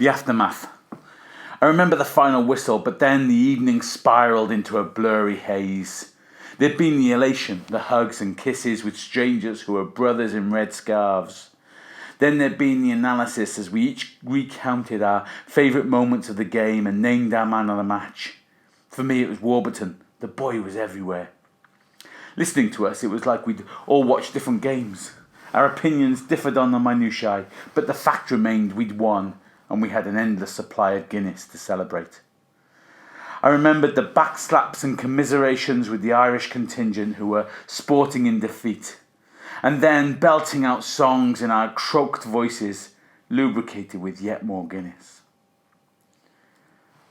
The aftermath. I remember the final whistle, but then the evening spiraled into a blurry haze. There'd been the elation, the hugs and kisses with strangers who were brothers in red scarves. Then there'd been the analysis as we each recounted our favourite moments of the game and named our man of the match. For me, it was Warburton. The boy was everywhere. Listening to us, it was like we'd all watched different games. Our opinions differed on the minutiae, but the fact remained we'd won, and we had an endless supply of Guinness to celebrate. I remembered the backslaps and commiserations with the Irish contingent who were sporting in defeat, and then belting out songs in our croaked voices, lubricated with yet more Guinness.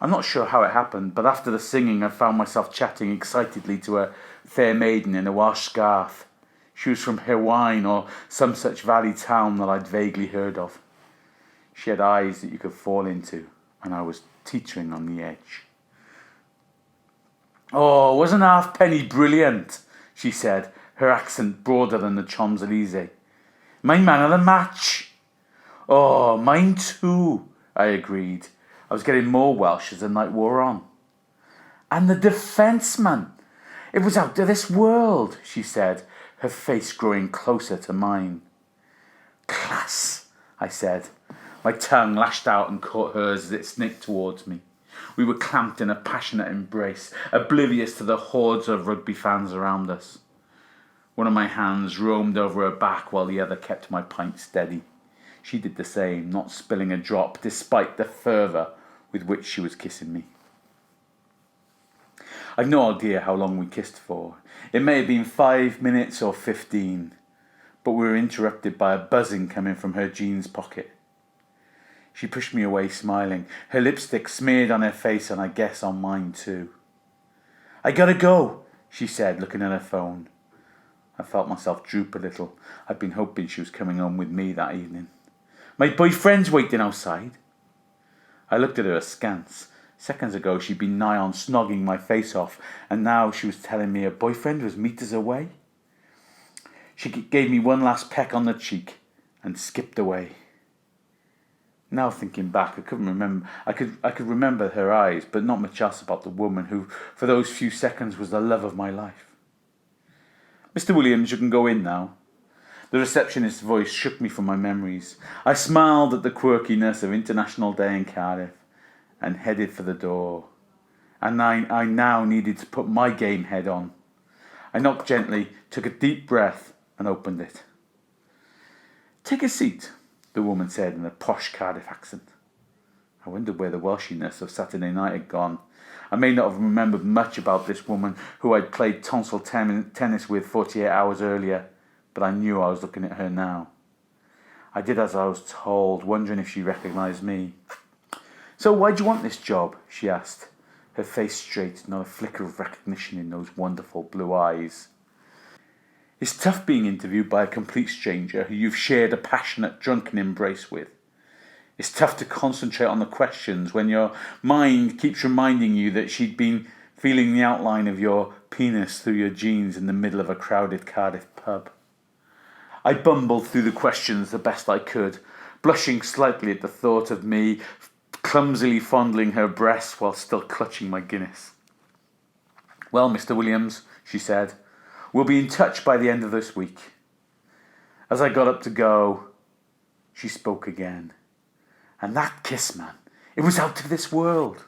I'm not sure how it happened, but after the singing I found myself chatting excitedly to a fair maiden in a Welsh scarf. She was from Hirwaun or some such valley town that I'd vaguely heard of. She had eyes that you could fall into, and I was teetering on the edge. "Oh, wasn't Halfpenny brilliant?" she said, her accent broader than the Champs-Élysées. "My man of the match." "Oh, mine too," I agreed. I was getting more Welsh as the night wore on. "And the defenceman. It was out of this world," she said, her face growing closer to mine. "Class," I said. My tongue lashed out and caught hers as it snaked towards me. We were clamped in a passionate embrace, oblivious to the hordes of rugby fans around us. One of my hands roamed over her back while the other kept my pint steady. She did the same, not spilling a drop, despite the fervour with which she was kissing me. I've no idea how long we kissed for. It may have been 5 minutes or 15, but we were interrupted by a buzzing coming from her jeans pocket. She pushed me away, smiling, her lipstick smeared on her face and I guess on mine too. "I gotta go," she said, looking at her phone. I felt myself droop a little. I'd been hoping she was coming home with me that evening. "My boyfriend's waiting outside." I looked at her askance. Seconds ago she'd been nigh on snogging my face off, and now she was telling me her boyfriend was meters away. She gave me one last peck on the cheek and skipped away. Now thinking back, I couldn't remember. I could remember her eyes, but not much else about the woman who, for those few seconds, was the love of my life. "Mr. Williams, you can go in now." The receptionist's voice shook me from my memories. I smiled at the quirkiness of International Day in Cardiff and headed for the door. And I now needed to put my game head on. I knocked gently, took a deep breath, and opened it. "Take a seat," the woman said in a posh Cardiff accent. I wondered where the Welshiness of Saturday night had gone. I may not have remembered much about this woman who I'd played tonsil tennis with 48 hours earlier, but I knew I was looking at her now. I did as I was told, wondering if she recognised me. "So why do you want this job?" she asked, her face straight, not a flicker of recognition in those wonderful blue eyes. It's tough being interviewed by a complete stranger who you've shared a passionate, drunken embrace with. It's tough to concentrate on the questions when your mind keeps reminding you that she'd been feeling the outline of your penis through your jeans in the middle of a crowded Cardiff pub. I bumbled through the questions the best I could, blushing slightly at the thought of me clumsily fondling her breasts while still clutching my Guinness. "Well, Mr. Williams," she said, "we'll be in touch by the end of this week." As I got up to go, she spoke again. "And that kiss, man, it was out of this world."